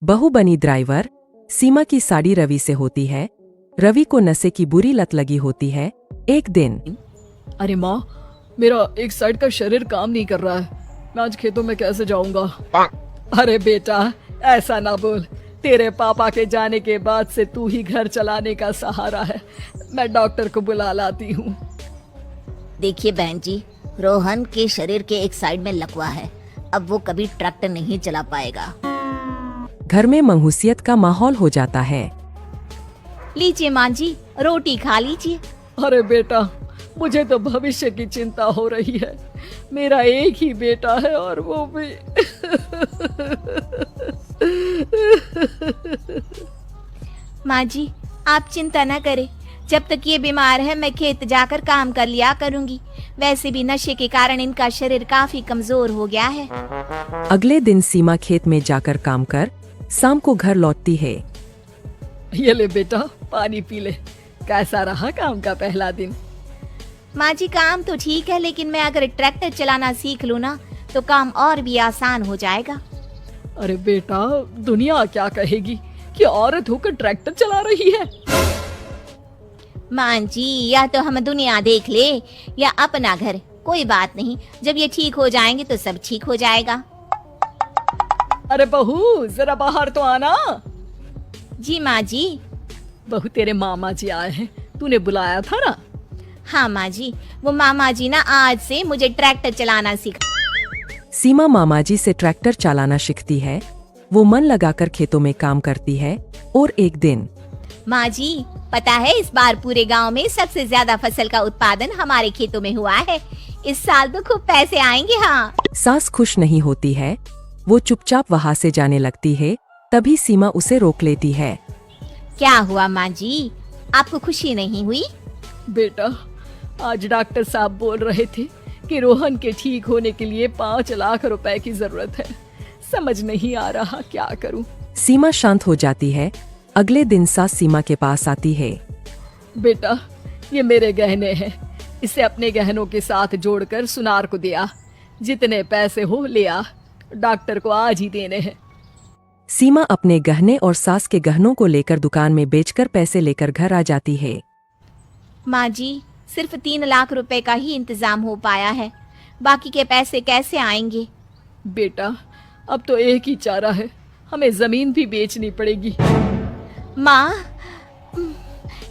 बहू बनी ड्राइवर। सीमा की साड़ी रवि से होती है। रवि को नशे की बुरी लत लगी होती है। एक दिन अरे माँ, मेरा एक साइड का शरीर काम नहीं कर रहा है। मैं आज खेतों में कैसे जाऊंगा? अरे बेटा, ऐसा ना बोल। तेरे पापा के जाने के बाद से तू ही घर चलाने का सहारा है। मैं डॉक्टर को बुला लाती हूँ। देखिए बहन जी, रोहन के शरीर के एक साइड में लकवा है। अब वो कभी ट्रैक्टर नहीं चला पाएगा। घर में मंहूसियत का माहौल हो जाता है। लीजिए माँ जी, रोटी खा लीजिए। अरे बेटा, मुझे तो भविष्य की चिंता हो रही है। मेरा एक ही बेटा है और वो भी माँ जी, आप चिंता न करें। जब तक ये बीमार है मैं खेत जाकर काम कर लिया करूँगी। वैसे भी नशे के कारण इनका शरीर काफी कमजोर हो गया है। अगले दिन सीमा खेत में जाकर काम कर शाम को घर लौटती है। ये ले बेटा, पानी पी ले। कैसा रहा काम का पहला दिन? माँ जी, काम तो ठीक है, लेकिन मैं अगर ट्रैक्टर चलाना सीख लूँ ना तो काम और भी आसान हो जाएगा। अरे बेटा, दुनिया क्या कहेगी कि औरत होकर ट्रैक्टर चला रही है। माँ जी, या तो हम दुनिया देख ले या अपना घर, कोई बात नहीं। जब ये ठीक हो जाएंगे तो सब ठीक हो जाएगा। अरे बहू, जरा बाहर तो आना। जी माँ जी। बहू, तेरे मामा जी आए हैं, तूने बुलाया था ना? हाँ माँ जी, वो मामा जी ना आज से मुझे ट्रैक्टर चलाना सिखा। सीमा मामाजी से ट्रैक्टर चलाना सीखती है। वो मन लगाकर खेतों में काम करती है। और एक दिन माँ जी, पता है इस बार पूरे गांव में सबसे ज्यादा फसल का उत्पादन हमारे खेतों में हुआ है। इस साल तो खूब पैसे आएंगे। हाँ। सास खुश नहीं होती है। वो चुपचाप वहाँ से जाने लगती है। तभी सीमा उसे रोक लेती है। क्या हुआ माँ जी, आपको खुशी नहीं हुई? बेटा, आज डॉक्टर साहब बोल रहे थे कि रोहन के ठीक होने के लिए 5 लाख रुपए की जरूरत है। समझ नहीं आ रहा क्या करूं। सीमा शांत हो जाती है। अगले दिन सास सीमा के पास आती है। बेटा, ये मेरे गहने हैं। इसे अपने गहनों के साथ जोड़कर सुनार को दिया। जितने पैसे हो ले आ, डॉक्टर को आज ही देने हैं। सीमा अपने गहने और सास के गहनों को लेकर दुकान में बेचकर पैसे लेकर घर आ जाती है। माँ जी, सिर्फ 3 लाख रुपए का ही इंतजाम हो पाया है। बाकी के पैसे कैसे आएंगे? बेटा, अब तो एक ही चारा है, हमें जमीन भी बेचनी पड़ेगी। माँ,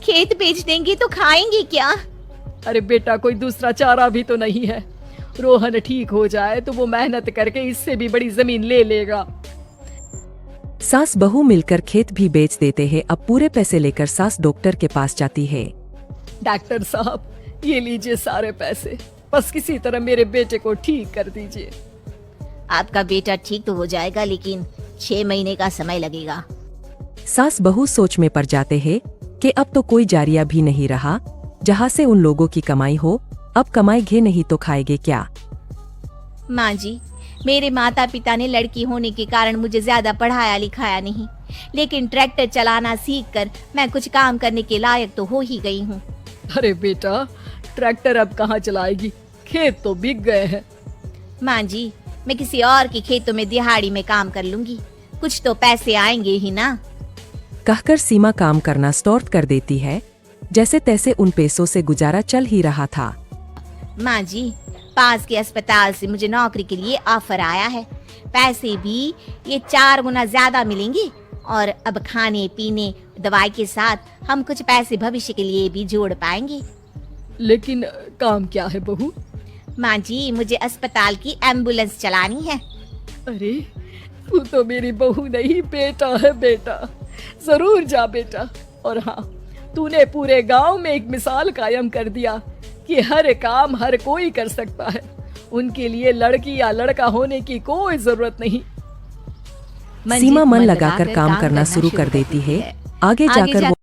खेत बेच देंगे तो खाएंगे क्या? अरे बेटा, कोई दूसरा चारा भी तो नहीं है। रोहन ठीक हो जाए तो वो मेहनत करके इससे भी बड़ी जमीन ले लेगा। सास बहू मिलकर खेत भी बेच देते हैं। अब पूरे पैसे लेकर सास डॉक्टर के पास जाती है। डॉक्टर साहब, ये लीजिए सारे पैसे। बस किसी तरह मेरे बेटे को ठीक कर दीजिए। आपका बेटा ठीक तो हो जाएगा, लेकिन 6 महीने का समय लगेगा। सास बहू सोच में पड़ जाते हैं कि अब तो कोई जारिया भी नहीं रहा जहाँ से उन लोगों की कमाई हो। अब कमाएंगे नहीं तो खाएंगे क्या? माँ जी, मेरे माता पिता ने लड़की होने के कारण मुझे ज्यादा पढ़ाया लिखाया नहीं, लेकिन ट्रैक्टर चलाना सीखकर मैं कुछ काम करने के लायक तो हो ही गई हूँ। अरे बेटा, ट्रैक्टर अब कहाँ चलाएगी? खेत तो बिक गए हैं। माँ जी, मैं किसी और के खेतों में दिहाड़ी में काम कर लूंगी, कुछ तो पैसे आएंगे ही ना। कहकर सीमा काम करना स्टार्ट कर देती है। जैसे तैसे उन पैसों से गुजारा चल ही रहा था। माँ जी, पास के अस्पताल से मुझे नौकरी के लिए ऑफर आया है। पैसे भी ये 4 गुना ज्यादा मिलेंगे और अब खाने पीने दवाई के साथ हम कुछ पैसे भविष्य के लिए भी जोड़ पाएंगे। लेकिन काम क्या है बहू? माँ जी, मुझे अस्पताल की एम्बुलेंस चलानी है। अरे, तू तो मेरी बहू नहीं, बेटा है बेटा। जरूर जा बेटा। और हाँ, तूने पूरे गांव में एक मिसाल कायम कर दिया कि हर काम हर कोई कर सकता है। उनके लिए लड़की या लड़का होने की कोई जरूरत नहीं। सीमा मन लगाकर काम करना शुरू कर देती है। आगे जाकर वो